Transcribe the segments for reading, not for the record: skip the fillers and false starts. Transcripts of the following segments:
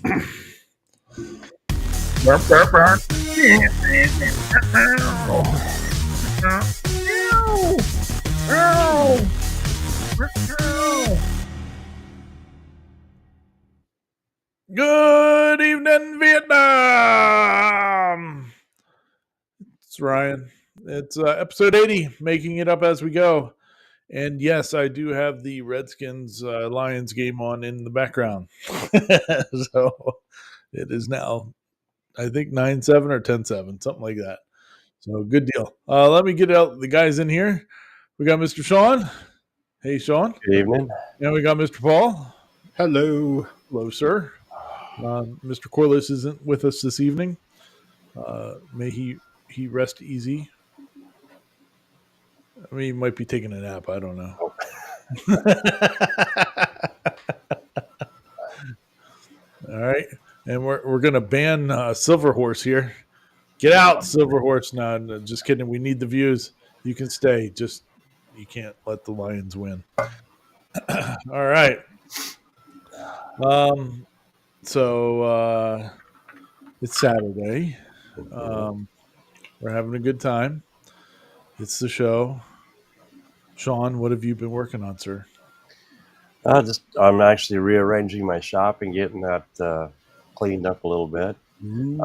Good evening, Vietnam. It's Ryan. It's episode 80, making it up as we go. And yes, I do have the Redskins Lions game on in the background. So it is now, I think, 9-7 or 10-7, something like that. So good deal. Let me get out the guys in here. We got Mr. Sean. Hey, Sean. Good evening. And we got Mr. Paul. Hello. Hello, sir. Mr. Corliss isn't with us this evening. May he rest easy. I mean, he might be taking a nap. I don't know. All right, and we're gonna ban Silver Horse here. Get out, Silver Horse! No, just kidding. We need the views. You can stay. Just you can't let the Lions win. All right. So it's Saturday. We're having a good time. It's the show. Sean, what have you been working on, sir? I'm actually rearranging my shop and getting that cleaned up a little bit. And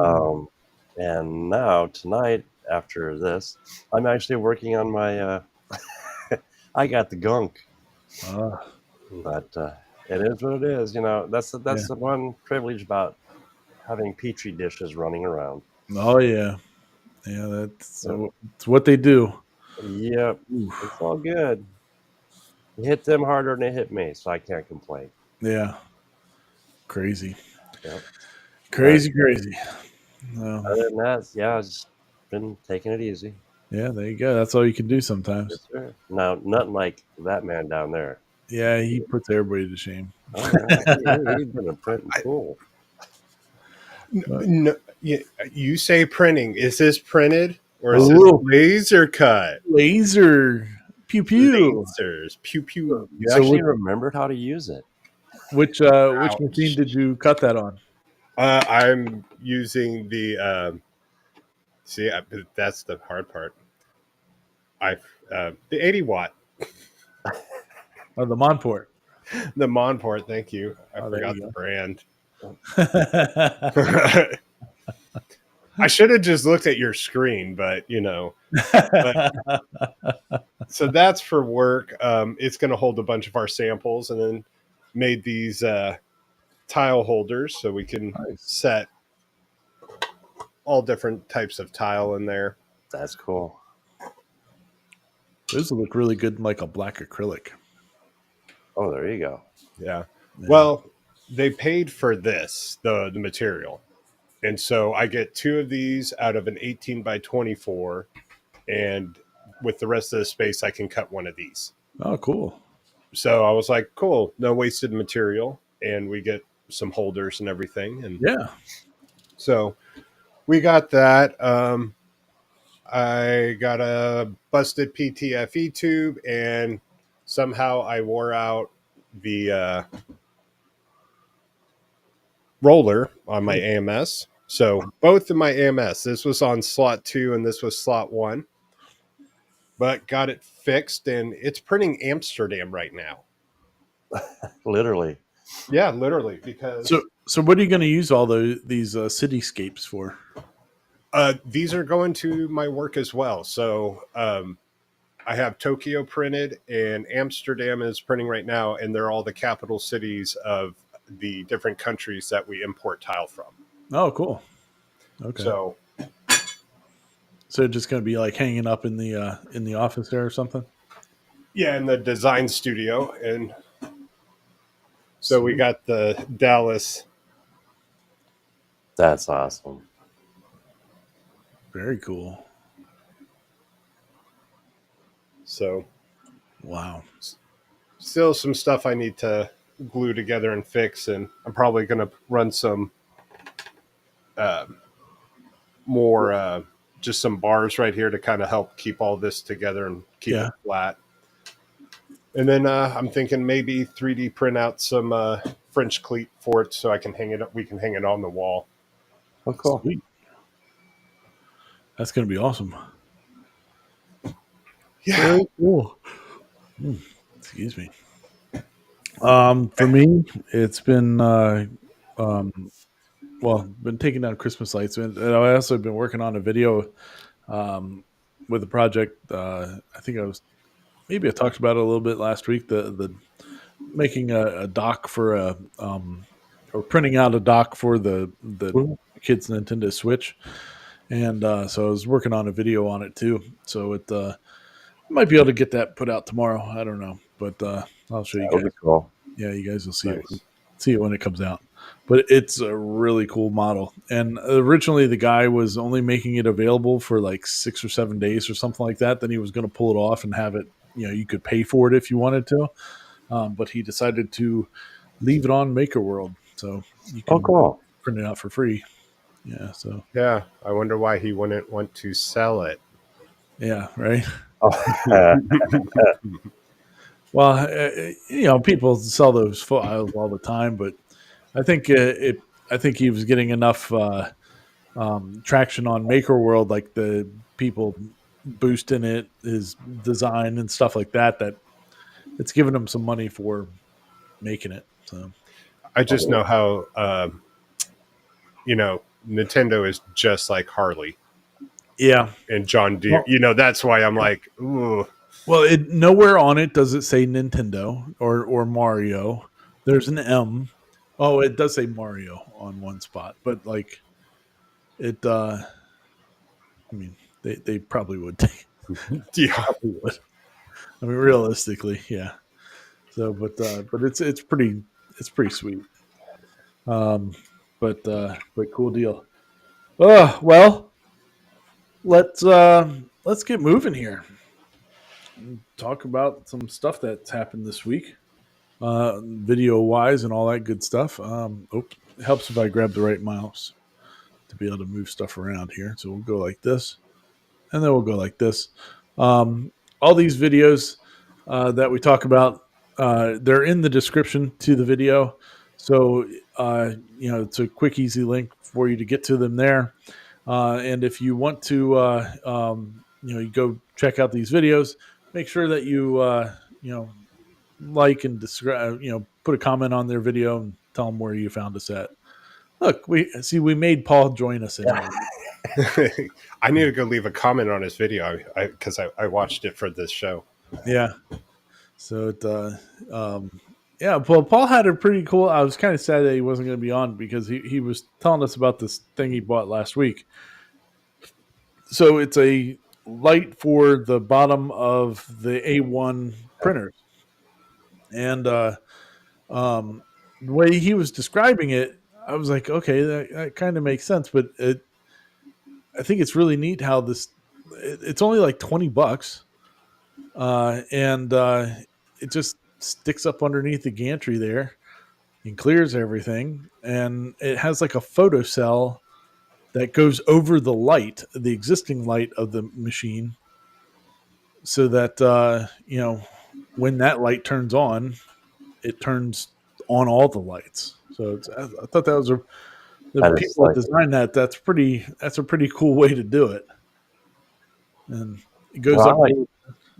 now tonight, after this, I'm actually working on my. I got the gunk, but it is what it is. You know, that's the one privilege about having petri dishes running around. Oh yeah, that's it's what they do. Yep, it's all good. It hit them harder than it hit me, so I can't complain. Yeah, crazy. Yep. Crazy. Other than that, I've just been taking it easy. Yeah, there you go. That's all you can do sometimes. Yes, sir. Now, nothing like that man down there. Yeah, he puts everybody to shame. Oh, yeah. He's been a printing fool. No, you say printing. Is this printed or is this laser cut? Laser. Pew pew. Lasers. Pew pew. You actually remembered how to use it. Which machine did you cut that on? I'm using the. That's the hard part. The 80 watt. Oh, the Monport. The Monport. Thank you. I forgot the brand. I should have just looked at your screen, but so that's for work. It's going to hold a bunch of our samples, and then made these tile holders so we can set all different types of tile in there. That's cool. Those look really good in like a black acrylic. Oh, there you go. Yeah. Well, they paid for this, the material. And so I get 2 of these out of an 18 by 24. And with the rest of the space, I can cut 1 of these. Oh, cool. So I was like, cool, no wasted material. And we get some holders and everything. And yeah. So we got that. I got a busted PTFE tube, and somehow I wore out the roller on my AMS. So both of my AMS, this was on slot 2 and this was slot 1, but got it fixed, and it's printing Amsterdam right now. Literally. Yeah, literally. Because so what are you going to use all these cityscapes for? These are going to my work as well. So I have Tokyo printed, and Amsterdam is printing right now, and they're all the capital cities of the different countries that we import tile from. Oh, cool. Okay. So just going to be like hanging up in the office there or something? Yeah, in the design studio. And so we got the Dallas. That's awesome. Very cool. So, wow. Still some stuff I need to glue together and fix, and I'm probably going to run some more just some bars right here to kind of help keep all this together and keep it flat. And then I'm thinking maybe 3D print out some French cleat for it, so I can hang it up. We can hang it on the wall. Oh, cool. Sweet. That's going to be awesome. Yeah. Very cool. Excuse me. For me, it's been been taking down Christmas lights, and I also been working on a video with a project. I think I talked about it a little bit last week. The making a dock for or printing out a dock for the Mhm. kids' Nintendo Switch, and so I was working on a video on it too. So it might be able to get that put out tomorrow. I don't know, but I'll show you That would guys. be cool. Yeah, you guys will Nice. see it when it comes out. But it's a really cool model. And originally, the guy was only making it available for like 6 or 7 days or something like that. Then he was going to pull it off and have it. You could pay for it if you wanted to. But he decided to leave it on Maker World, so you Oh, can cool. print it out for free. Yeah. So Yeah, I wonder why he wouldn't want to sell it. yeah, right. Oh, Well, people sell those files all the time, but I think I think he was getting enough traction on Maker World, like the people boosting it, his design and stuff like that. That it's giving him some money for making it. So I just know how Nintendo is just like Harley yeah. and John Deere. That's why I'm like, ooh. Well, nowhere on it does it say Nintendo or Mario. There's an M. Oh, it does say Mario on one spot, but like it. I mean, they probably would. Yeah. Probably would. I mean, realistically, yeah. So, but it's pretty sweet. Um, but cool deal. Well, let's get moving here. Talk about some stuff that's happened this week, video wise and all that good stuff. It helps if I grab the right mouse to be able to move stuff around here. So we'll go like this, and then we'll go like this. All these videos that we talk about, they're in the description to the video. So, it's a quick, easy link for you to get to them there. And if you want to, you go check out these videos, make sure that you like and describe, put a comment on their video and tell them where you found us at. Look, we made Paul join us anyway. I need to go leave a comment on his video because I watched it for this show. Yeah. So well, Paul had a pretty cool. I was kind of sad that he wasn't going to be on because he was telling us about this thing he bought last week. So it's a light for the bottom of the A1 printers, and the way he was describing it, I was like, okay, that kind of makes sense. But I think it's really neat how it's only like $20, and it just sticks up underneath the gantry there and clears everything. And it has like a photocell that goes over the existing light of the machine, so that when that light turns on, it turns on all the lights. So I thought that was the that is people that like, designed that. That's a pretty cool way to do it. And it goes up. well,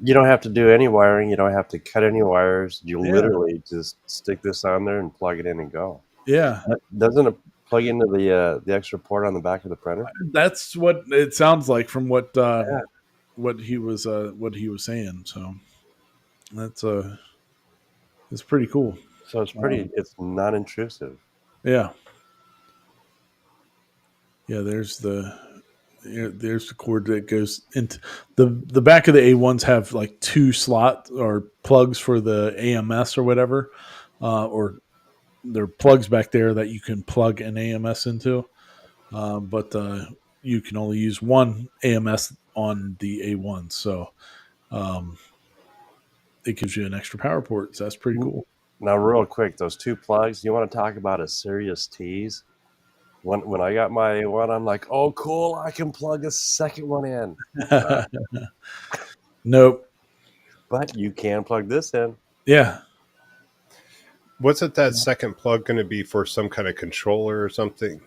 you don't have to do any wiring. You don't have to cut any wires. You Yeah. literally just stick this on there and plug it in and go. Yeah, Doesn't it plug into the extra port on the back of the printer? that's what it sounds like from what he was saying. So that's it's pretty cool. So it's it's non-intrusive. Yeah. Yeah, there's the cord that goes into the back of the A1s have like two slot or plugs for the AMS or whatever, or there are plugs back there that you can plug an AMS into, but you can only use one AMS on the A1, so it gives you an extra power port. So that's pretty cool. Now, real quick, those two plugs, you want to talk about a serious tease? When I got my one, I'm like, oh, cool, I can plug a second one in. Nope. But you can plug this in. Yeah. Wasn't that second plug going to be for some kind of controller or something?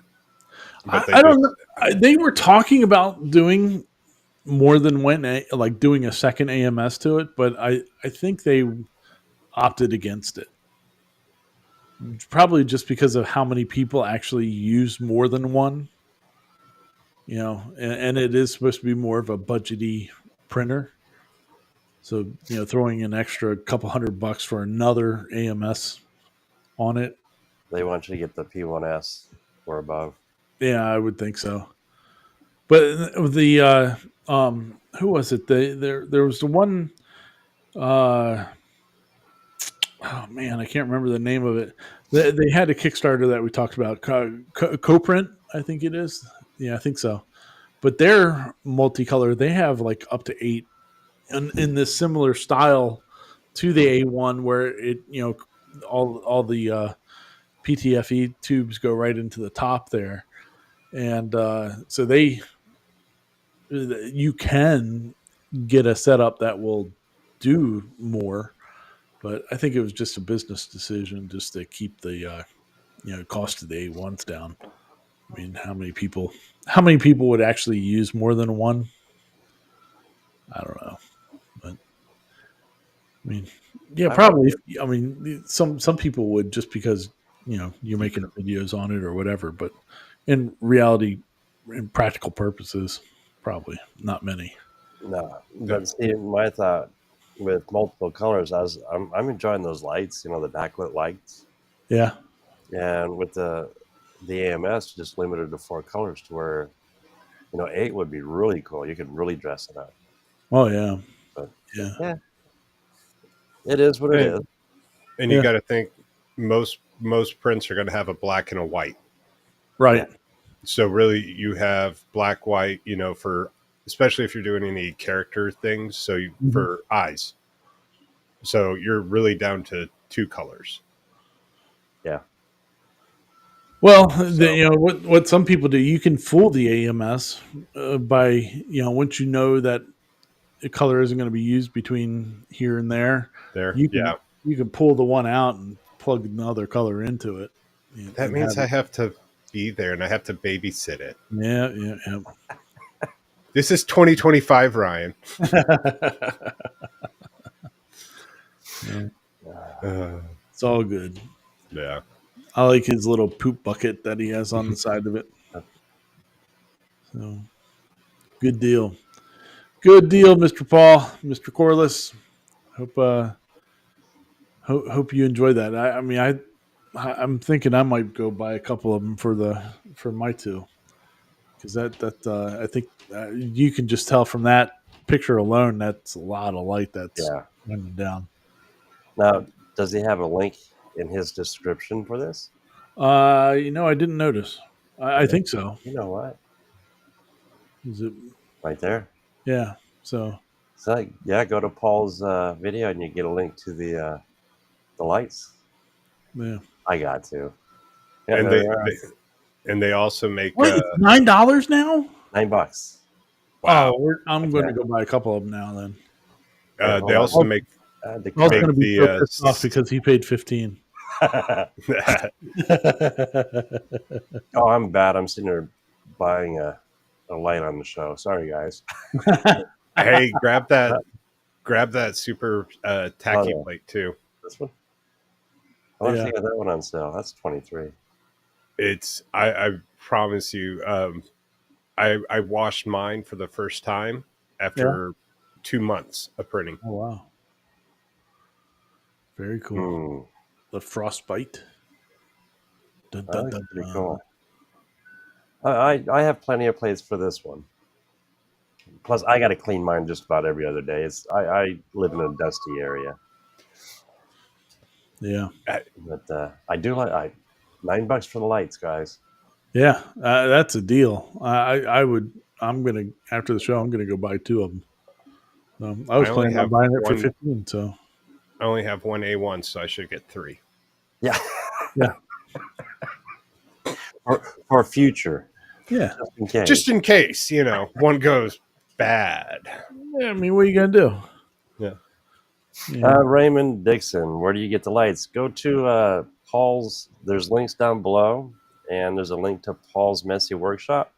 But they I don't just know. They were talking about doing more than like doing a second AMS to it, but I think they opted against it. Probably just because of how many people actually use more than one, and it is supposed to be more of a budgety printer. So, throwing an extra couple $100 for another AMS on it. They want you to get the P1S or above. Yeah, I would think so. But the who was it? There was the one. Oh man, I can't remember the name of it. They had a Kickstarter that we talked about, CoPrint, I think it is. Yeah, I think so. But they're multicolor. They have like up to 8 in this similar style to the A1, where it all the PTFE tubes go right into the top there, and so you can get a setup that will do more. But I think it was just a business decision just to keep the cost of the A1s down. I mean, how many people would actually use more than one? I don't know, but I mean, yeah, probably. I mean, some people would, just because you're making videos on it or whatever. But in reality, in practical purposes, probably not many. No, but see, my thought with multiple colors, I'm enjoying those lights, the backlit lights. Yeah, and with the AMS just limited to 4 colors, to where 8 would be really cool. You could really dress it up. Oh yeah, But yeah. It is what it is. And you got to think most prints are going to have a black and a white. Right. Yeah. So really you have black, white, for, especially if you're doing any character things. So for eyes. So you're really down to 2 colors. Yeah. Well, what some people do, you can fool the AMS by, once you know that a color isn't going to be used between here and there, you can pull the one out and plug another color into it. That means I have to be there and I have to babysit it. Yeah. This is 2025, Ryan. It's all good. Yeah. I like his little poop bucket that he has on the side of it. So, good deal. Good deal, Mr. Paul, Mr. Corliss. Hope you enjoy that. I'm thinking I might go buy a couple of them for my 2, because I think you can just tell from that picture alone that's a lot of light that's running down. Now, does he have a link in his description for this? I didn't notice. I think so. You know what? Is it right there? Yeah. So go to Paul's video and you get a link to the lights. Yeah, I got to. Yeah, and they also make $9 now. $9. Wow. I'm going to go buy a couple of them now. Then they also make. I was going to be so pissed off because he paid $15. Oh, I'm bad. I'm sitting there buying a light on the show. Sorry, guys. Hey, grab that super tacky plate too. This one. I want to get that one on sale. That's $23. It's I promise you. I washed mine for the first time after 2 months of printing. Oh wow. Very cool. The frostbite. Pretty cool. I have plenty of plates for this one. Plus, I got to clean mine just about every other day. I live in a dusty area. Yeah, but I do like $9 for the lights, guys. Yeah, that's a deal. I'm gonna, after the show, I'm gonna go buy 2 of them. I was planning on buying it for 15. So I only have one A1, so I should get 3. Yeah. Yeah. for future. Yeah. Just in case, one goes bad. Yeah, I mean, what are you gonna do? Yeah. Yeah. Raymond Dixon, where do you get the lights? Go to Paul's. There's links down below, and there's a link to Paul's Messy Workshop.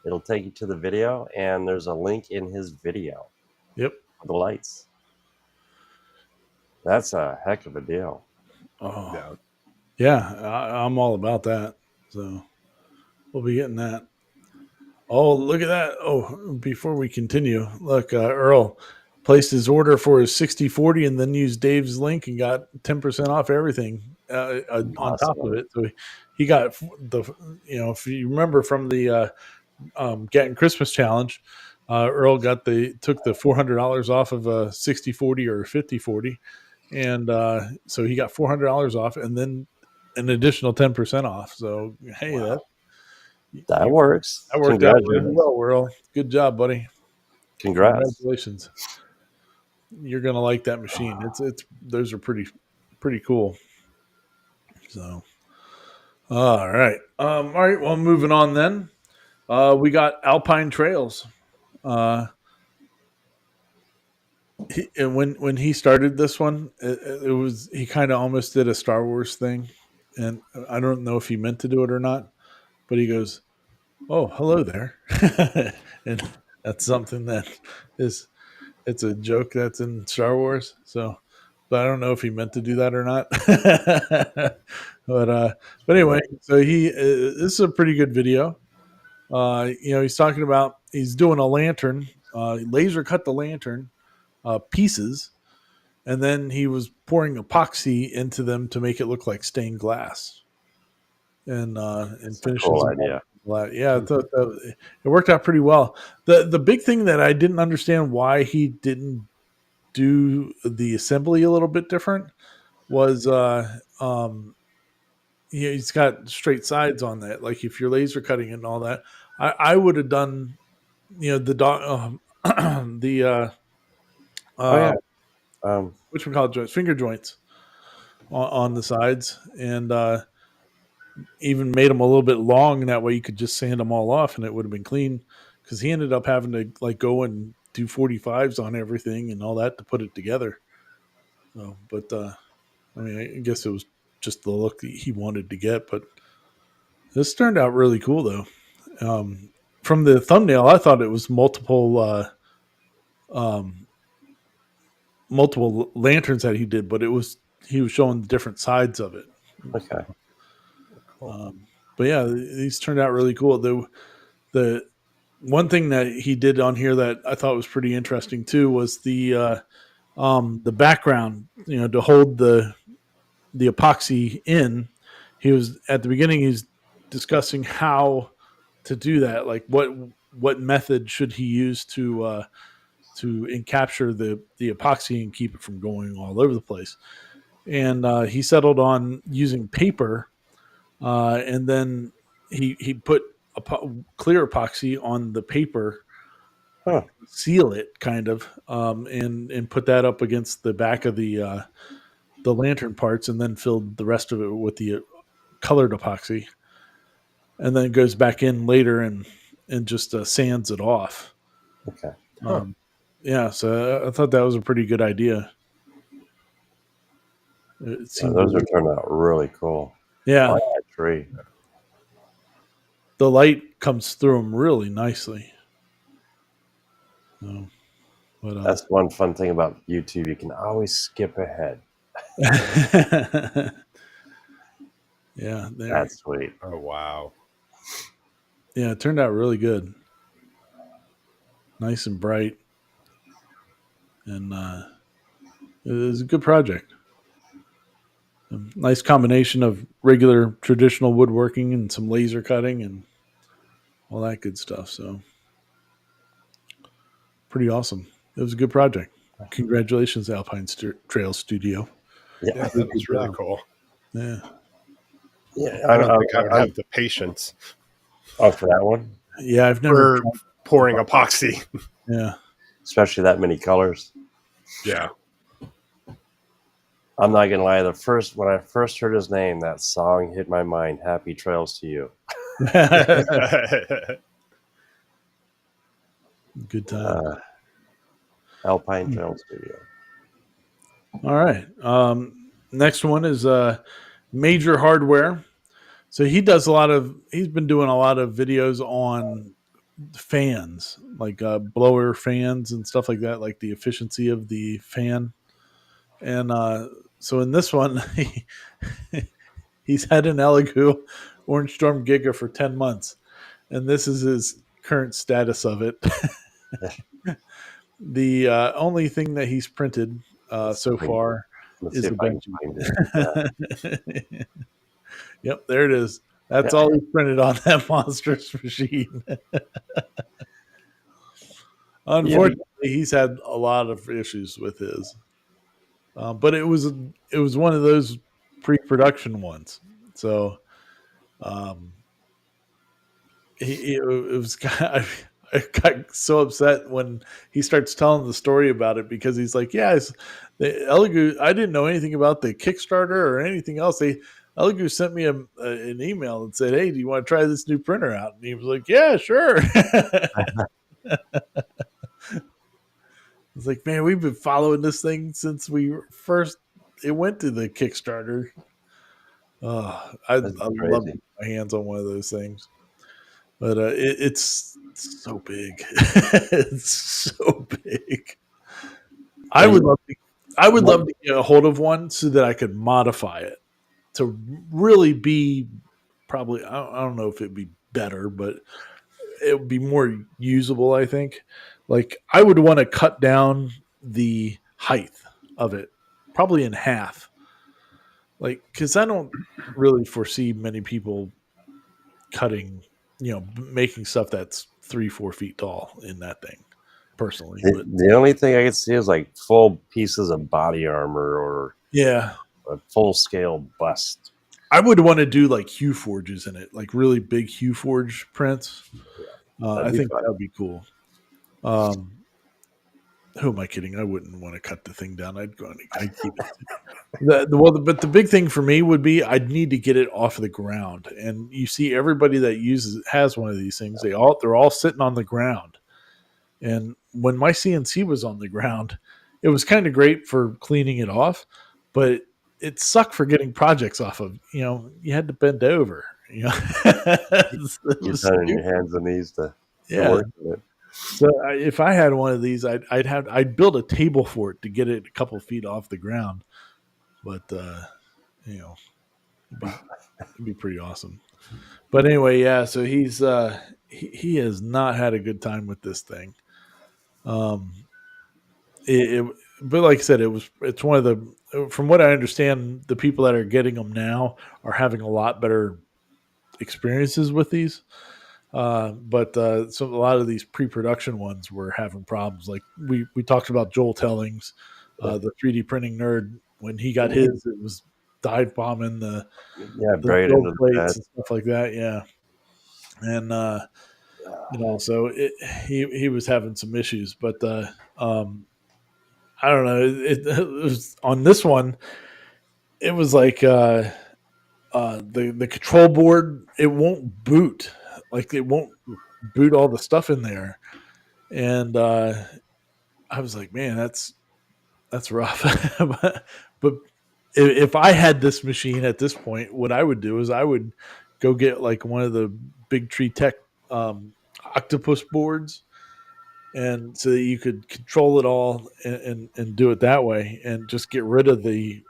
It'll take you to the video, and there's a link in his video Yep. for the lights. That's a heck of a deal. Oh, yeah. I'm all about that. So we'll be getting that. Oh, look at that. Oh, before we continue, look, Earl placed his order for his 60/40 and then used Dave's link and got 10% off everything on top of Awesome. it. So he got the, if you remember from the Getting Christmas challenge, Earl took the $400 off of a 60/40 or a 50/40. And so he got $400 off and then an additional 10% off. So, hey, Wow. That works. that worked out really Congratulations. well, Earl. Good job, buddy. Congrats. Congratulations. You're gonna like that machine. It's those are pretty cool. So all right. All right, well moving on then. We got Alpine Trails. And when he started this one, it was he kind of almost did a Star Wars thing, and I don't know if he meant to do it or not, but he goes, "Oh, hello there," and that's something that is it's a joke that's in Star Wars. So, but I don't know if he meant to do that or not. But anyway, so this is a pretty good video. He's talking about he's doing a lantern, laser cut the lantern pieces, and then he was pouring epoxy into them to make it look like stained glass, and finishes Cool them idea. off. Yeah, I thought it worked out pretty well. The big thing that I didn't understand why he didn't do the assembly a little bit different was he's got straight sides on that. Like if you're laser cutting and all that, I would have done the the Oh yeah. which we call it joints, finger joints on the sides, and even made them a little bit long. That way you could just sand them all off, and it would have been clean. Because he ended up having to like go and do 45s on everything and all that to put it together. So, but I mean, I guess it was just the look that he wanted to get. But this turned out really cool, though. From the thumbnail, I thought it was multiple lanterns that he did, but he was showing the different sides of it. Okay. But yeah, these turned out really cool. The one thing that he did on here that I thought was pretty interesting too was the background. To hold the epoxy in. He was at the beginning. He's discussing how to do that. Like what method should he use to capture the epoxy and keep it from going all over the place. And he settled on using paper, and then he put clear epoxy on the paper, Huh. seal it kind of, and put that up against the back of the lantern parts, and then filled the rest of it with the colored epoxy, and then it goes back in later and just sands it off. Okay. Yeah, so I thought that was a pretty good idea. It seemed Those are turned out really cool. yeah, that tree. the light comes through them really nicely. So, but That's one fun thing about YouTube. You can always skip ahead. yeah, That's sweet. Oh wow. yeah, it turned out really good, nice and bright, and it was a good project. A nice combination of regular traditional woodworking and some laser cutting and all that good stuff. So pretty awesome. It was a good project. Congratulations, Alpine Trail Studio. Yeah, that was really cool. Yeah. Yeah, I don't think I would have the patience. Oh, for that one? Yeah, I've never For pouring epoxy. Yeah. Especially that many colors. Yeah. I'm not gonna lie. When I first heard his name, that song hit my mind. Happy Trails to You. Good time. Alpine Trail Studio. All right. Next one is Major Hardware. So he's been doing a lot of videos on fans, like blower fans and stuff like that, like the efficiency of the fan. And so in this one, he's had an Elegoo Orange Storm Giga for 10 months. And this is his current status of it. The only thing that he's printed so far Let's is see the if I can find it. bench. Yep, there it is. That's Yeah. all he printed on that monstrous machine. Unfortunately, he's had a lot of issues with his, but it was one of those pre-production ones. So it was. I got so upset when he starts telling the story about it because he's like, "Yeah, the Elegoo. I didn't know anything about the Kickstarter or anything else. Elegoo sent me an email and said, "Hey, do you want to try this new printer out?" And he was like, "Yeah, sure." It's like, man, we've been following this thing since it went to the Kickstarter. I That's love to crazy. get my hands on one of those things, but it's so big. It's so big. I would And love to. I would what, love to get a hold of one so that I could modify it to really be probably. I don't know if it'd be better, but it would be more usable. I think. Like I would want to cut down the height of it, probably in half. Like because I don't really foresee many people cutting, making stuff that's 3-4 feet tall in that thing personally. But the only thing I can see is like full pieces of body armor or yeah, a full scale bust. I would want to do like hue forges in it, like really big hue forge prints. I That'd be think fun. that would be cool. Um, who am I kidding? I wouldn't want to cut the thing down. I'd keep it. But the big thing for me would be I'd need to get it off the ground. And you see everybody that has one of these things. They're all sitting on the ground. And when my CNC was on the ground, it was kind of great for cleaning it off, but it sucked for getting projects off of. You had to bend over. It Get was down on your stupid. hands and knees to Yeah. work with it. So if I had one of these, I'd build a table for it to get it a couple feet off the ground. But you know, it'd be pretty awesome. But anyway, yeah. So he has not had a good time with this thing. Um, but like I said, it's one of the from what I understand, the people that are getting them now are having a lot better experiences with these. But so a lot of these pre-production ones were having problems. Like we talked about Joel Tellings, the 3D printing nerd. When he got his, it was dive bombing Yeah, the buried build into the bed. plates and stuff like that. Yeah, and so he was having some issues. But I don't know. It was on this one. It was like the control board. It won't boot. Like it won't boot all the stuff in there. And I was like, man, that's rough. but if I had this machine at this point, what I would do is I would go get like one of the Big Tree Tech octopus boards, and so that you could control it all and do it that way, and just get rid of the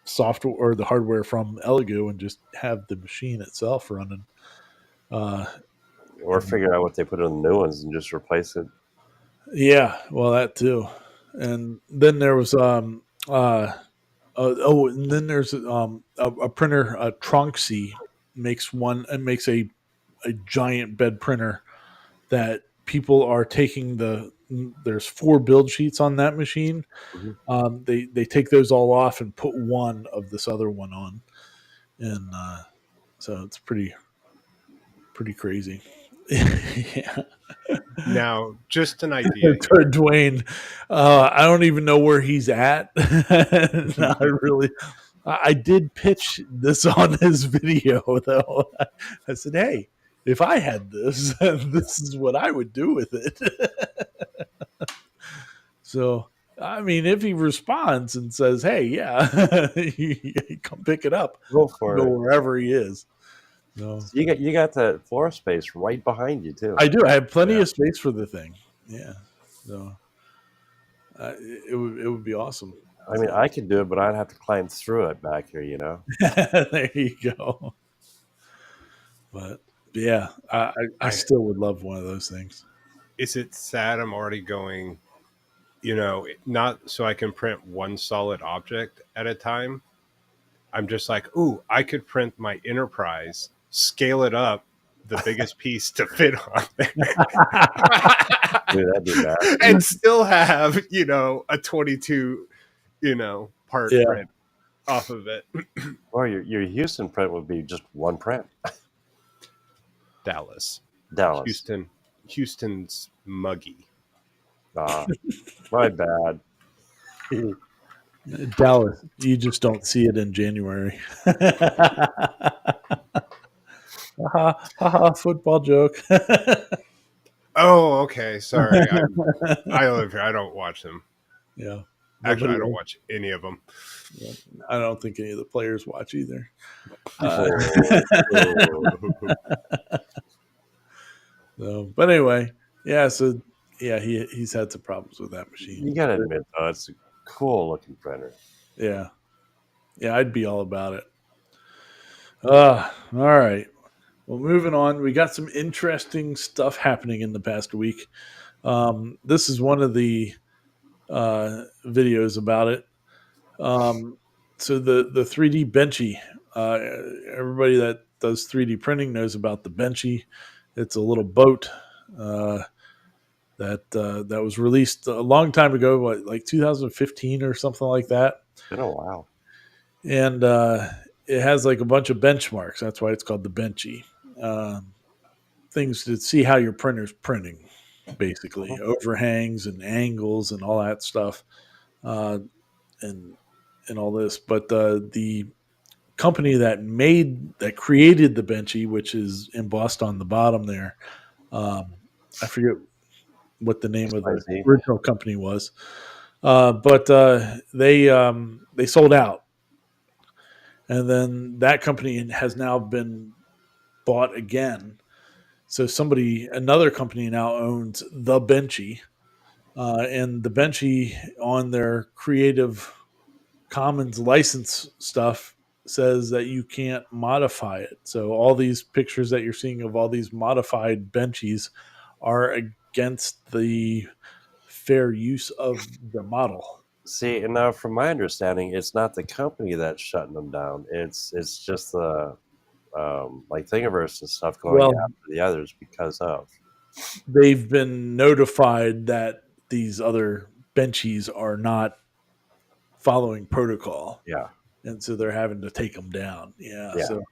software or the hardware from Elegoo and just have the machine itself running. Uh, Or figure out what they put in the new ones and just replace it. yeah, well, that too. And then there was and then there's a printer, Tronxy makes one and makes a giant bed printer that people are taking there's 4 build sheets on that machine. Mm-hmm. They take those all off and put one of this other one on, and so it's pretty crazy. Yeah. Now, just an idea here. Dwayne, I don't even know where he's at. No, I did pitch this on his video though. I said, "Hey, if I had this, this is what I would do with it." So I mean, if he responds and says, "Hey, yeah, you come pick it up," Go I'll for go it. wherever he is. No, So you got the floor space right behind you too. I do. I have plenty Yeah. of space for the thing. Yeah, so it would be awesome. I mean, So I could do it, but I'd have to climb through it back here. You know. there you go. But yeah, I I still would love one of those things. Is it sad I'm already going, not so I can print one solid object at a time. I'm just like, ooh, I could print my Enterprise, scale it up the biggest piece to fit on there, Dude, that'd be massive. and still have, a 22, part Yeah, print off of it. Or your Houston print would be just one print. Dallas. Dallas. Houston's muggy. My bad. Dallas. You just don't see it in January. Football joke. Oh, okay. Sorry. I live here. I don't watch them. Yeah. Actually, I Nobody don't else. watch any of them. Yeah. I don't think any of the players watch either. So, but anyway, yeah. So yeah, he's had some problems with that machine. You gotta admit, though, it's a cool looking printer. Yeah, yeah, I'd be all about it. All right. Well, moving on, we got some interesting stuff happening in the past week. This is one of the videos about it. So the 3D Benchy, everybody that does 3D printing knows about the Benchy. It's a little boat that was released a long time ago, like 2015 or something like that. It's been a while. And it has like a bunch of benchmarks. That's why it's called the Benchy. Things to see how your printer's printing, basically overhangs and angles and all that stuff, and all this. But the company that created the Benchy, which is embossed on the bottom there, I forget what the name of the XYZ. original company was, but they sold out, and then that company has now been bought again. So another company now owns the Benchy, and the Benchy on their Creative Commons license stuff says that you can't modify it. So all these pictures that you're seeing of all these modified Benchies are against the fair use of the model. See, and now from my understanding, it's not the company that's shutting them down. It's just the like Thingiverse and stuff going Well, after the others because of. they've been notified that these other Benchies are not following protocol. Yeah. And so they're having to take them down. Yeah. Yeah. So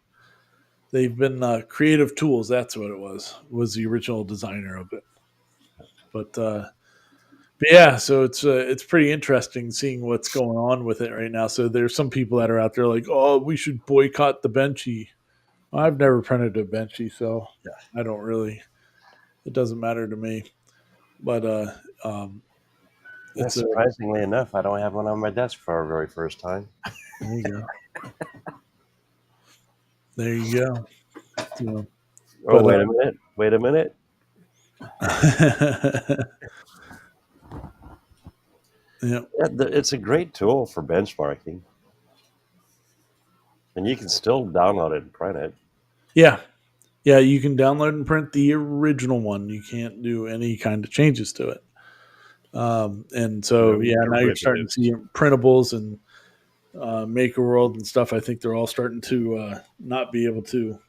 they've been Creative Tools. That's what it was the original designer of it. But yeah, so it's pretty interesting seeing what's going on with it right now. So there's some people that are out there like, oh, we should boycott the Benchy. Well, I've never printed a Benchy, so I don't really. It doesn't matter to me. But it's surprisingly enough, I don't have one on my desk for our very first time. there you go. There you go. So, oh, wait a minute. Wait a minute. Yeah. It's a great tool for benchmarking. And you can still download it and print it. Yeah. Yeah, you can download and print the original one. You can't do any kind of changes to it. And so, now you're starting to see printables and Maker World and stuff. I think they're all starting to not be able to.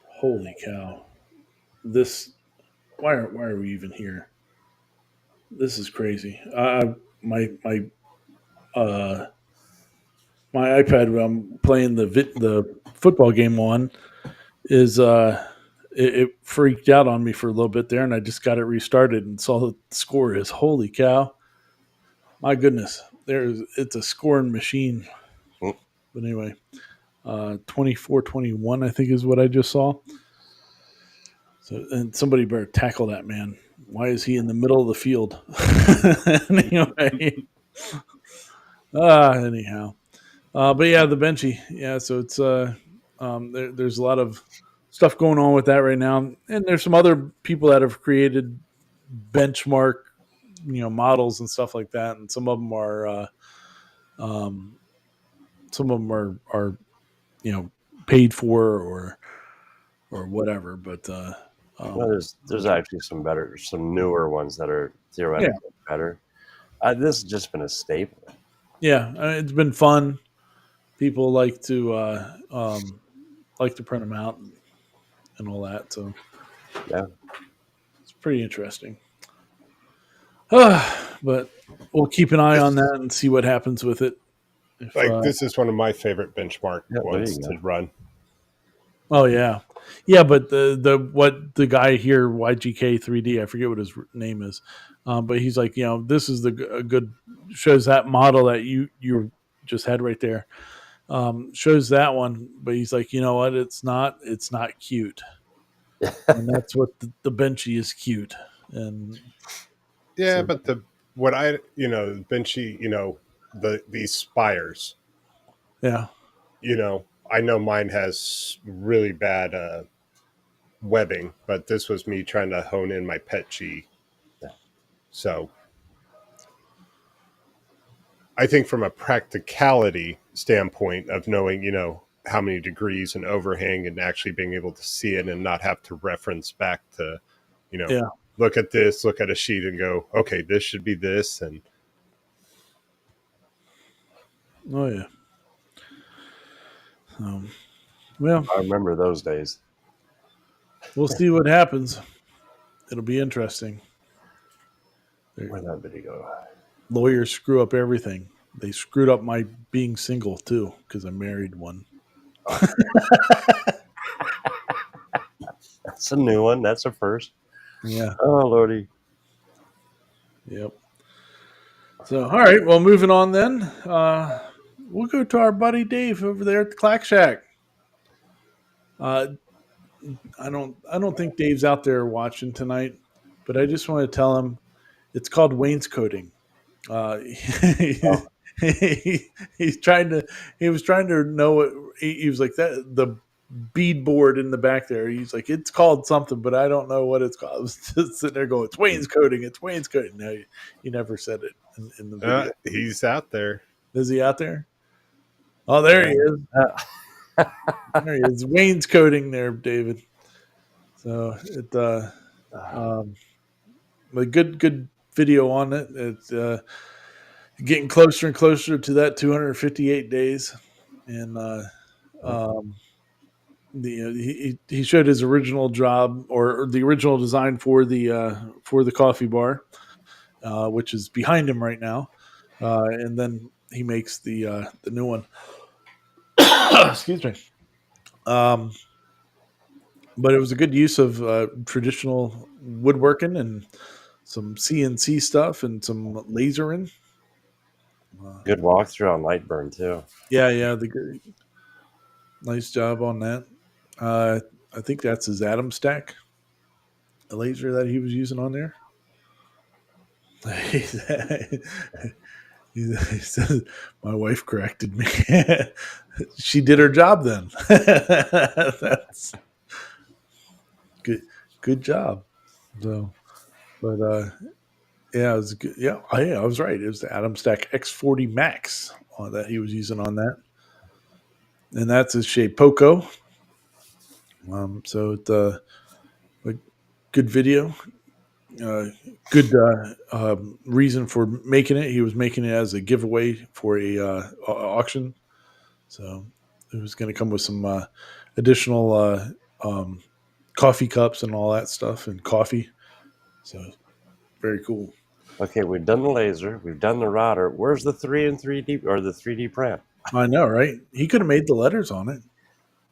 Holy cow! Why are we even here? This is crazy. My iPad when I'm playing the football game on is it freaked out on me for a little bit there, and I just got it restarted and saw the score is holy cow. My goodness, it's a scoring machine. Mm. But anyway, 24-21 I think is what I just saw. So and somebody better tackle that man. Why is he in the middle of the field? Anyway, anyhow, but yeah, the benchy, yeah. So it's there's a lot of stuff going on with that right now, and there's some other people that have created benchmark, models and stuff like that, and some of them um, are paid for or whatever, but Well, there's actually some newer ones that are yeah, theoretically better. This has just been a staple. yeah, it's been fun. People like to print them out and all that, so Yeah. it's pretty interesting. But we'll keep an eye on This, that and see what happens with it. If this is one of my favorite benchmark Yeah, there ones you go. to run. oh yeah, but what the guy here YGK 3D, I forget what his name is, but he's like, this is a good, shows that model that you just had right there, shows that one, but he's like, you know what, it's not cute, and that's what the benchy is cute, and Yeah, so but Benchy, these spires, yeah, I know mine has really bad webbing, but this was me trying to hone in my pet G. Yeah. So I think from a practicality standpoint of knowing, how many degrees and overhang and actually being able to see it and not have to reference back to, you know, yeah, look at this, look at a sheet and go, okay, this should be this. And oh yeah, well, I remember those days. we'll see what happens. It'll be interesting. Where'd that video go? Lawyers screw up everything. They screwed up my being single too because I married one. That's a new one. That's a first. Yeah. Oh, Lordy. Yep. So, all right. Well, moving on then. We'll go to our buddy Dave over there at the Clack Shack. I don't think Dave's out there watching tonight, but I just want to tell him it's called wainscoting. Oh. He's trying to. He was trying to know what he was like that. The beadboard in the back there. He's like, it's called something, but I don't know what it's called. I was just sitting there going, it's wainscoting. It's wainscoting. No, you never said it in the video. he's out there. Is he out there? Oh, there he is. There he is. Wainscoting there, David. So it a good video on it. It's getting closer and closer to that 258 days, and he showed his original job or the original design for the coffee bar, which is behind him right now, and then he makes the new one. Excuse me. But it was a good use of traditional woodworking and some CNC stuff and some lasering. Good walkthrough on Lightburn, too. Yeah, nice job on that. I think that's his Atom stack, the laser that he was using on there. He says, my wife corrected me. She did her job then. That's good job. So, but yeah, it was good. Yeah, I was right. It was the Atom Stack X40 Max that he was using on that, and that's his shape Poco. So it's a good video. Good reason for making it. He was making it as a giveaway for a auction, so it was going to come with some additional coffee cups and all that stuff and coffee. So very cool. Okay, we've done the laser. We've done the router. Where's the 3D or the 3D print? I know, right? He could have made the letters on it.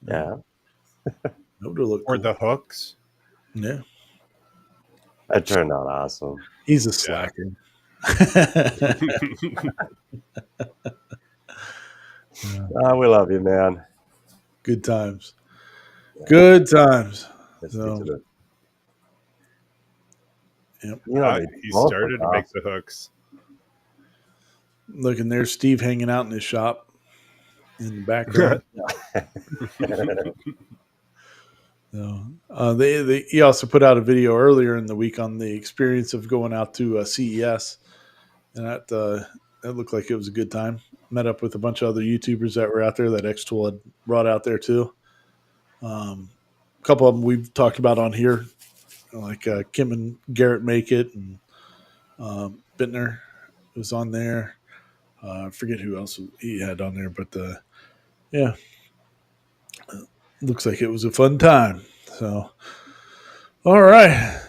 Yeah. That would have looked Or cool. the hooks. Yeah. That turned out awesome. He's a slacker. We love you, man. Good times. Good times. Let's So, get to Yep. You know, they He both look started to make awesome. the hooks. Look, and there's Steve hanging out in his shop in the background. So, he also put out a video earlier in the week on the experience of going out to CES, and that looked like it was a good time. Met up with a bunch of other YouTubers that were out there that X-Tool had brought out there too. A couple of them we've talked about on here, like Kim and Garrett Make It, and Bittner was on there. I forget who else he had on there, but yeah, looks like it was a fun time. So, all right,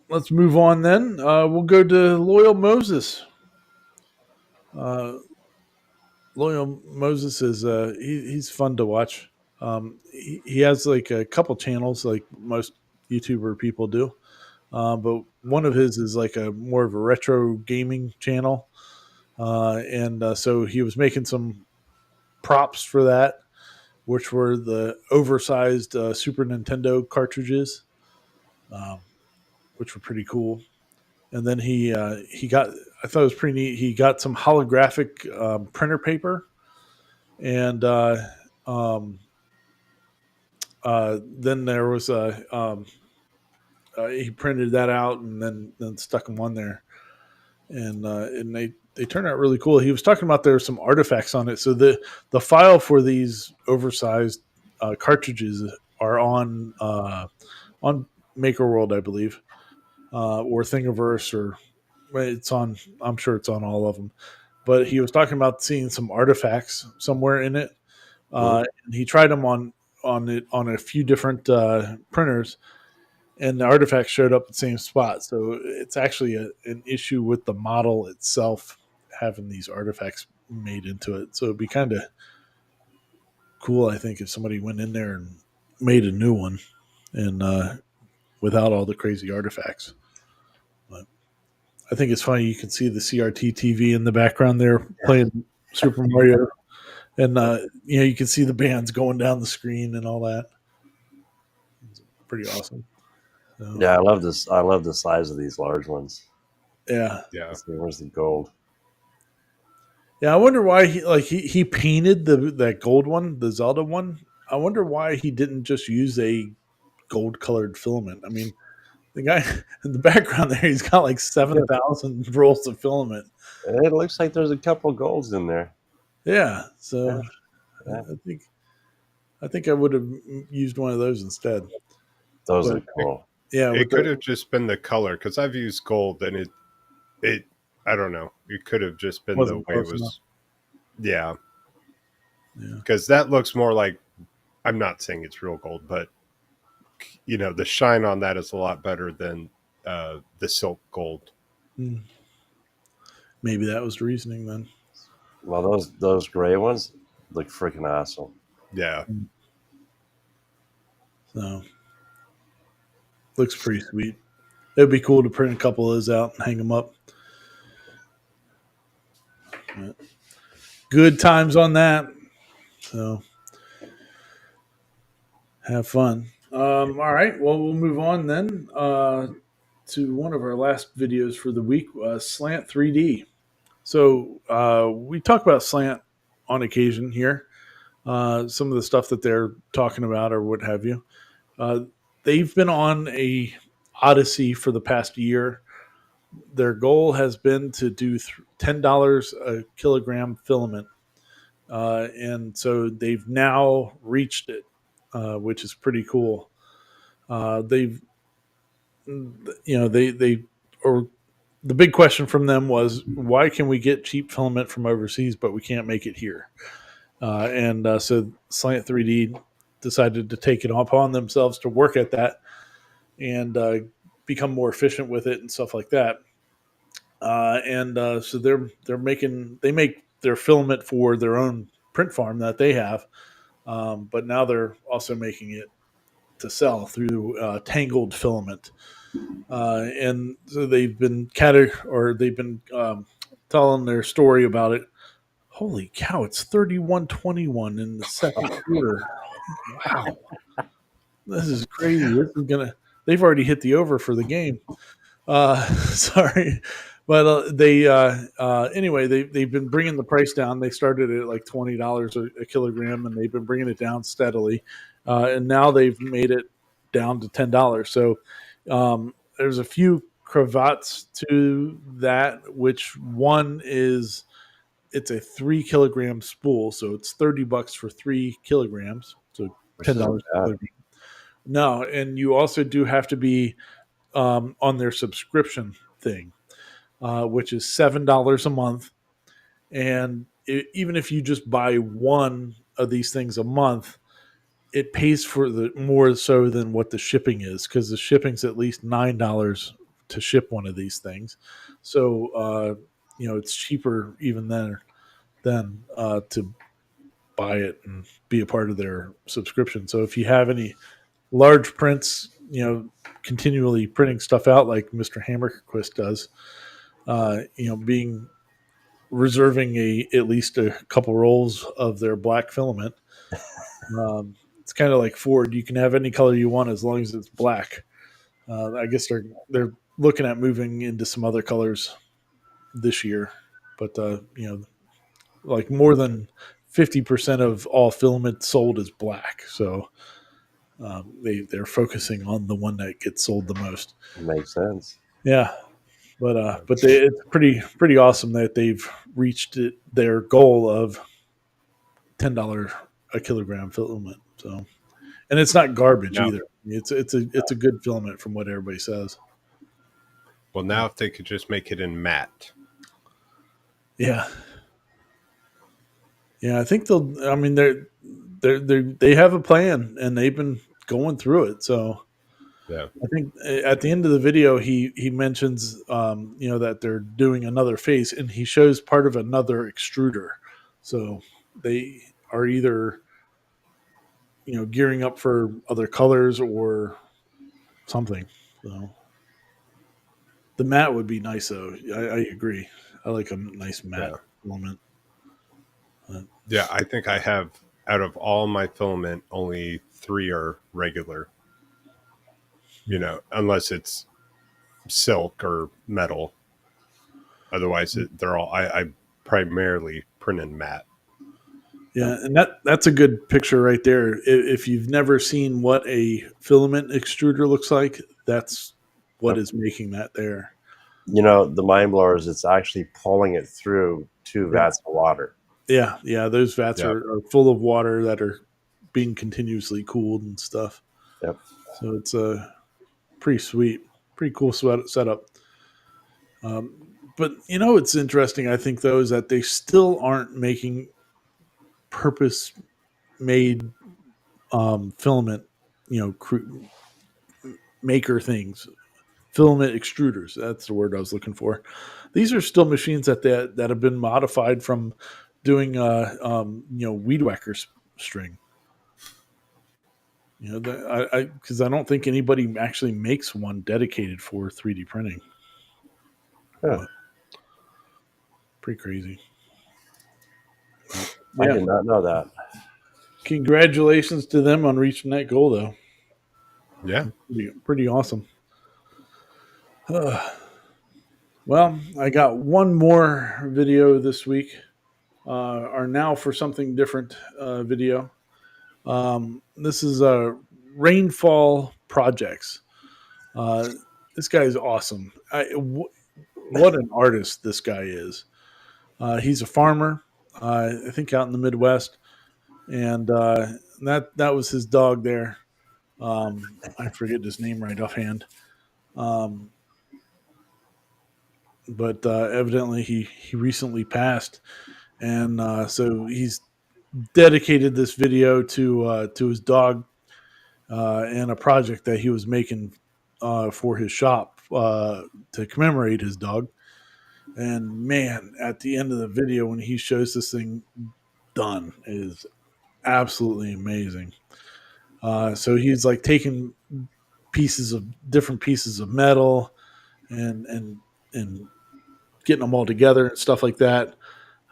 let's move on then. We'll go to Loyal Moses. Uh, Loyal Moses is he's fun to watch. He has like a couple channels, like most YouTuber people do. But one of his is like a more of a retro gaming channel, and so he was making some props for that, which were the oversized Super Nintendo cartridges, um, which were pretty cool. And then he got, I thought it was pretty neat. He got some holographic printer paper, and um, then there was he printed that out and then stuck them on there, and they turned out really cool. He was talking about there were some artifacts on it. So the file for these oversized cartridges are on Maker World, I believe, or Thingiverse, or it's on. I'm sure it's on all of them. But he was talking about seeing some artifacts somewhere in it. And he tried them on a few different printers, and the artifacts showed up at the same spot. So it's actually an issue with the model itself having these artifacts made into it. So it'd be kind of cool, I think, if somebody went in there and made a new one, and without all the crazy artifacts. But I think it's funny. You can see the CRT TV in the background there playing Super Mario, and you can see the bands going down the screen and all that. It's pretty awesome. So, Yeah, I love this. I love the size of these large ones. yeah. Yeah. Let's see, where's the gold? Yeah, I wonder why he painted that gold one, the Zelda one. I wonder why he didn't just use a gold colored filament. I mean, the guy in the background there, he's got like 7,000 rolls of filament. It looks like there's a couple golds in there. Yeah, so Yeah. I think I would have used one of those instead. Those But, are cool. yeah, It could have just been the color because I've used gold and it I don't know. It could have just been the wasn't way it close was. enough. Yeah, Yeah. because that looks more like. I'm not saying it's real gold, but the shine on that is a lot better than the silk gold. Maybe that was the reasoning then. Well, those gray ones look freaking awesome. Yeah, So looks pretty sweet. It'd be cool to print a couple of those out and hang them up. But good times on that. So have fun. All right. Well, we'll move on then to one of our last videos for the week, Slant 3D. So we talk about Slant on occasion here. Some of the stuff that they're talking about or what have you. They've been on a odyssey for the past year. Their goal has been to do $10 a kilogram filament. And so they've now reached it, which is pretty cool. They've, they or the big question from them was, why can we get cheap filament from overseas, but we can't make it here? So Slant 3D decided to take it upon themselves to work at that and become more efficient with it and stuff like that. So they make their filament for their own print farm that they have, but now they're also making it to sell through Tangled Filament, and so they've been telling their story about it. Holy cow! It's 31-21 in the second quarter. Wow, this is crazy. This is gonna they've already hit the over for the game. Sorry, but anyway, they've been bringing the price down. They started at like $20 a kilogram, and they've been bringing it down steadily, and now they've made it down to $10. So there's a few cravats to that, which one is it's a 3 kilogram spool, so it's $30 for 3 kilograms, so Which isn't $10 a bad. kilogram. No, and you also do have to be on their subscription thing, which is $7 a month. And even if you just buy one of these things a month, it pays for the more so than what the shipping is, because the shipping's at least $9 to ship one of these things. So it's cheaper even than to buy it and be a part of their subscription. So if you have any large prints, continually printing stuff out like Mr. Hammerquist does, being reserving at least a couple rolls of their black filament. It's kind of like Ford. You can have any color you want as long as it's black. I guess they're looking at moving into some other colors this year, but like more than 50% of all filament sold is black. So they're focusing on the one that gets sold the most. Makes sense. Yeah, but it's pretty awesome that they've reached their goal of $10 a kilogram filament. So, and it's not garbage Now, either. It's a good filament from what everybody says. well, now if they could just make it in matte. Yeah, yeah. I think they'll. I mean, they have a plan and they've been going through it. So Yeah. I think at the end of the video, he mentions that they're doing another phase, and he shows part of another extruder. So they are either gearing up for other colors or something. So the matte would be nice, though. I agree. I like a nice matte filament. Yeah, I think I have, out of all my filament, only 3 are regular. Unless it's silk or metal. Otherwise, they're all. I primarily print in matte. Yeah, and that's a good picture right there. If you've never seen what a filament extruder looks like, that's what is making that there. The mind blower is it's actually pulling it through 2 vats of water. Yeah, those vats Yeah. are full of water that are being continuously cooled and stuff. Yep. So it's pretty sweet, pretty cool setup. But it's interesting, I think, though, is that they still aren't making purpose-made filament, maker things. Filament extruders. That's the word I was looking for. These are still machines that have been modified from doing weed whacker string. Because I don't think anybody actually makes one dedicated for 3D printing. Yeah. But pretty crazy. I did not know that. Congratulations to them on reaching that goal, though. Yeah. Pretty awesome. Well, I got one more video this week. Our Now for Something Different video. This is Rainfall Projects. This guy is awesome. What an artist this guy is. He's a farmer, I think out in the Midwest, and that was his dog there. I forget his name right offhand. But evidently he recently passed, and so he's dedicated this video to his dog and a project that he was making for his shop to commemorate his dog. And man, at the end of the video, when he shows this thing done, is absolutely amazing. So he's like taking different pieces of metal and getting them all together and stuff like that,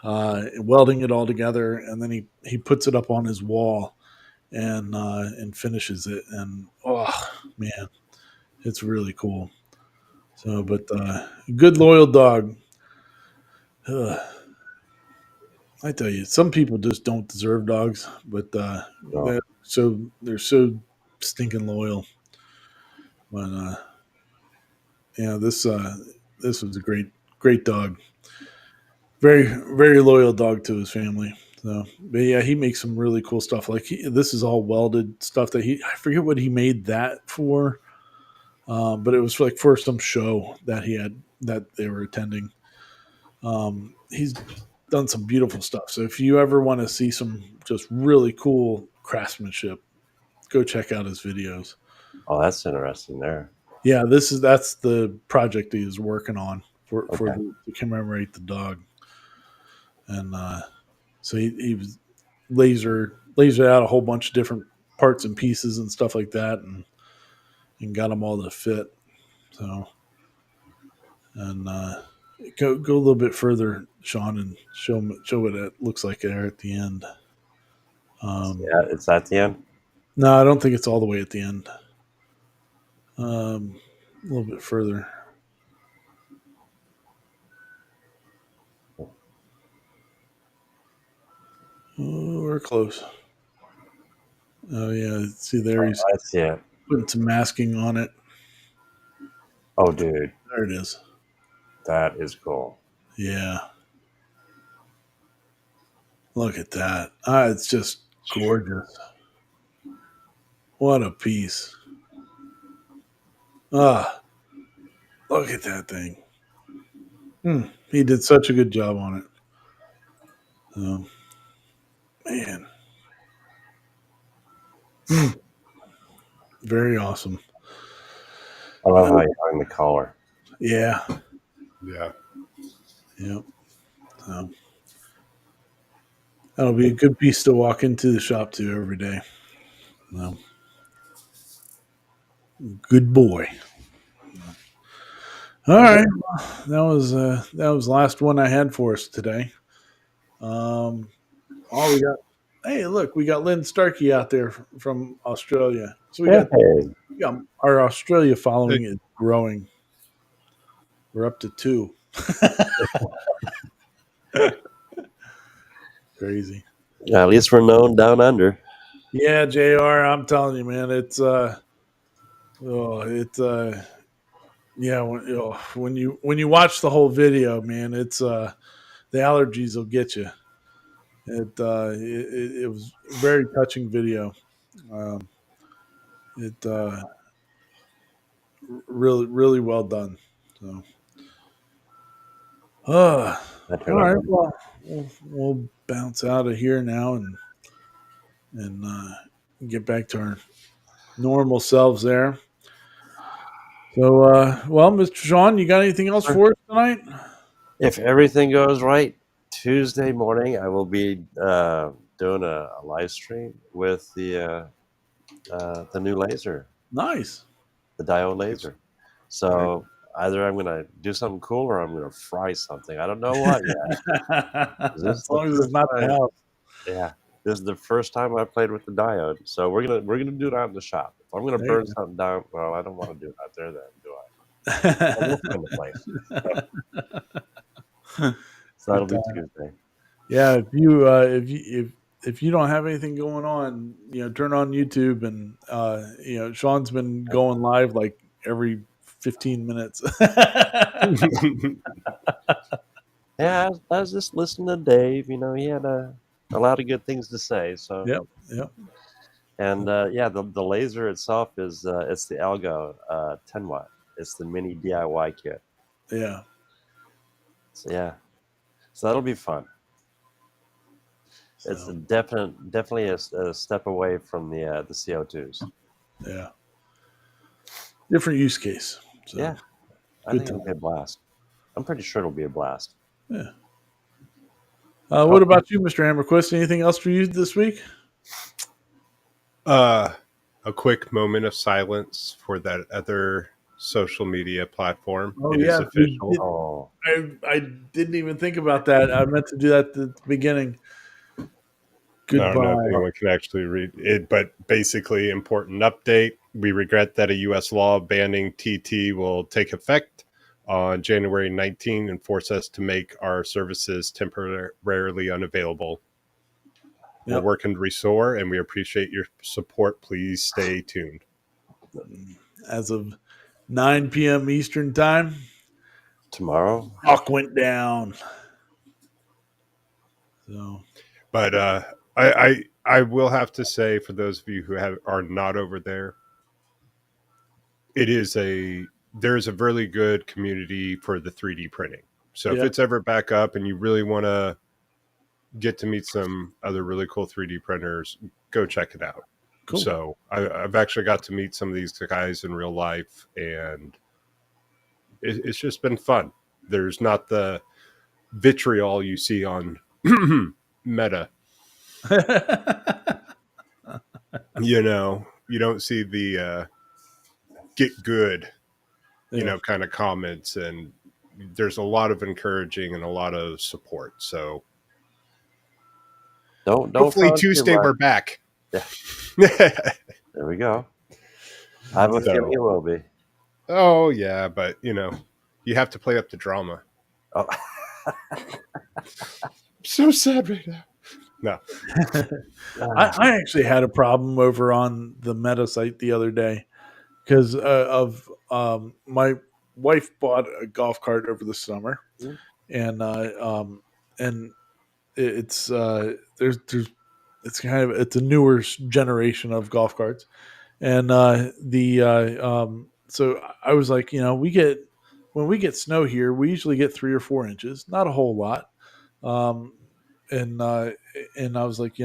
and welding it all together, and then he puts it up on his wall and finishes it. And oh man, It's really cool. So, but good loyal dog. Ugh. I tell you, some people just don't deserve dogs, but No. they're so stinking loyal. But yeah, this was a great dog. Very very loyal dog to his family. So, but yeah, he makes some really cool stuff. Like this is all welded stuff that I forget what he made that for, but it was like for some show that he had that they were attending. He's done some beautiful stuff. So if you ever want to see some just really cool craftsmanship, go check out his videos. Oh, that's interesting there. Yeah, that's the project he is working on Okay. to commemorate the dog, and so he was laser out a whole bunch of different parts and pieces and stuff like that, and got them all to fit. So and go a little bit further, Sean, and show what it looks like there at the end. Yeah, it's at the end. No, I don't think it's all the way at the end. A little bit further. Oh, we're close. Oh yeah, see there he's I see it. putting some masking on it. Oh, dude, There it is. that is cool. Yeah. Look at that. Ah, it's just gorgeous. What a piece. Ah, look at that thing. He did such a good job on it. Man. Very awesome. I love how you hung the collar. Yeah. Yeah. Yep. So, that'll be a good piece to walk into the shop to every day. So, good boy. All right. That was the last one I had for us today. All we got. Hey, look, we got Lynn Starkey out there from Australia. So Hey, we got our Australia Hey, following is growing. We're up to 2. Crazy. at least we're known down under. Yeah, JR, I'm telling you, man, it's yeah, when you watch the whole video, man, it's the allergies will get you. It was a very touching video. Um, it really well done. So, I all turned right, on. well, we'll bounce out of here now and get back to our normal selves there. So, well, Mr. Sean, you got anything else for us tonight? If everything goes right, Tuesday morning I will be doing a live stream with the new laser, Nice. the diode laser. So either I'm gonna do something cool or I'm gonna fry something. I don't know what yet. This is As the long as it's first not the time. house. Yeah, this is the first time I played with the diode. So we're gonna do it out in the shop. If I'm gonna There burn you something down, well, I don't want to do it out there then, do I? Well, go. we'll find a place. So that'll Good be time. Tuesday. Yeah, if you don't have anything going on, turn on YouTube and Sean's been going live like every 15 minutes. Yeah, I was just listening to Dave. You know, he had a lot of good things to say. So, Yep, yep, and yeah, the laser itself is it's the Algo 10 watt. It's the mini DIY kit. yeah. So yeah, so that'll be fun. It's So definitely a step away from the CO2s. yeah, different use case. So Yeah, I good think time. it'll be a blast. I'm pretty sure it'll be a blast. Yeah. Oh, What about you, Mr. Amberquist? Anything else for you this week? a quick moment of silence for that other social media platform. Oh It is yeah, official. oh, I didn't even think about that. I meant to do that at the beginning. I don't know if Goodbye. anyone can actually read it, but basically, important update. We regret that a U.S. law banning TT will take effect on January 19 and force us to make our services temporarily unavailable. We're working to restore, and we appreciate your support. Please stay tuned. As of 9 p.m. Eastern time, tomorrow, Hawk went down. So, but I will have to say, for those of you who are not over there, there's a really good community for the 3D printing. So if it's ever back up and you really want to get to meet some other really cool 3D printers, go check it out. Cool. So I've actually got to meet some of these guys in real life, and it's just been fun. There's not the vitriol you see on Meta. You don't see the get good, kind of comments, and there's a lot of encouraging and a lot of support. So don't hopefully Tuesday we're back. Yeah. There we go. I have a feeling it will be. Oh yeah, but you have to play up the drama. Oh. So sad right now. No. I actually had a problem over on the Meta site the other day because of my wife bought a golf cart over the summer, and it's it's a newer generation of golf carts, and so I was like, when we get snow here, we usually get 3 or 4 inches, not a whole lot. And I was like,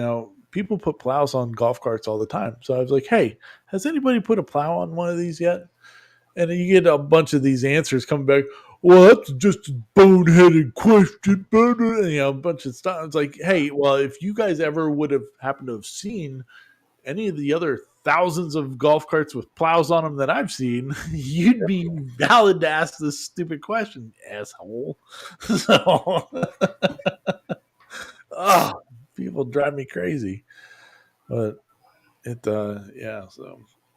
people put plows on golf carts all the time. So I was like, hey, has anybody put a plow on one of these yet? And then you get a bunch of these answers coming back. Well, that's just a boneheaded question. A bunch of stuff. It's like, hey, well, if you guys ever would have happened to have seen any of the other thousands of golf carts with plows on them that I've seen, you'd be valid to ask this stupid question, asshole. So, people drive me crazy. But it, so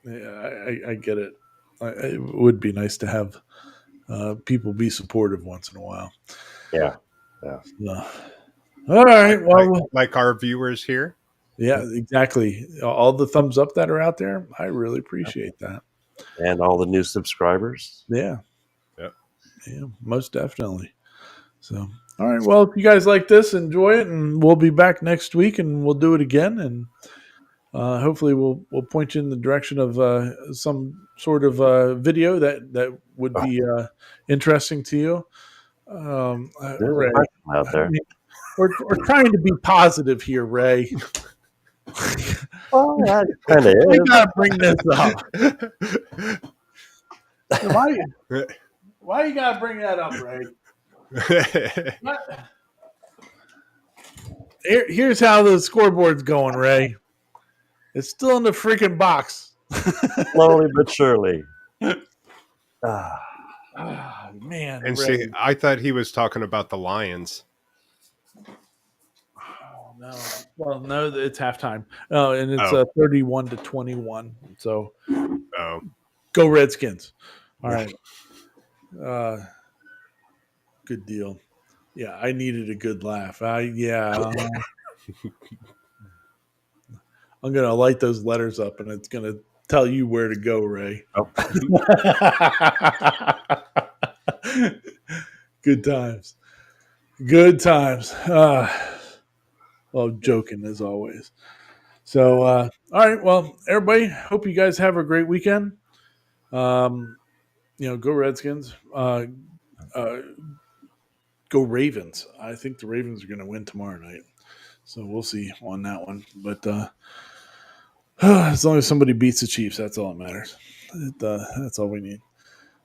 yeah, I get it. It would be nice to have people be supportive once in a while. Yeah. All right. Well, like our viewers here. Yeah, exactly. All the thumbs up that are out there, I really appreciate that. And all the new subscribers. Yeah, most definitely. So, all right. Well, if you guys like this, enjoy it, and we'll be back next week, and we'll do it again, and hopefully, we'll point you in the direction of some sort of video that would be interesting to you. Ray, out there. We're trying to be positive here, Ray. Oh, that kind of is. We gotta bring this up. Why you gotta bring that up, Ray? Here's how the scoreboard's going, Ray. It's still in the freaking box. Slowly but surely. Man. And Ray. See, I thought he was talking about the Lions. Oh, no. Well, no, it's halftime. Oh, and it's 31-21. So go Redskins. All right. Good deal. Yeah, I needed a good laugh. I'm going to light those letters up, and it's going to tell you where to go, Ray. Oh. Good times. Good times. Well, joking as always. So, all right. Well, everybody, hope you guys have a great weekend. Go Redskins. Go Ravens. I think the Ravens are going to win tomorrow night. So we'll see on that one. But as long as somebody beats the Chiefs, that's all that matters. That's all we need.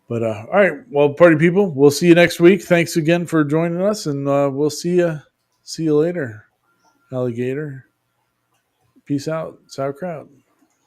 But all right. Well, party people, we'll see you next week. Thanks again for joining us, and we'll see you later, alligator. Peace out, sauerkraut.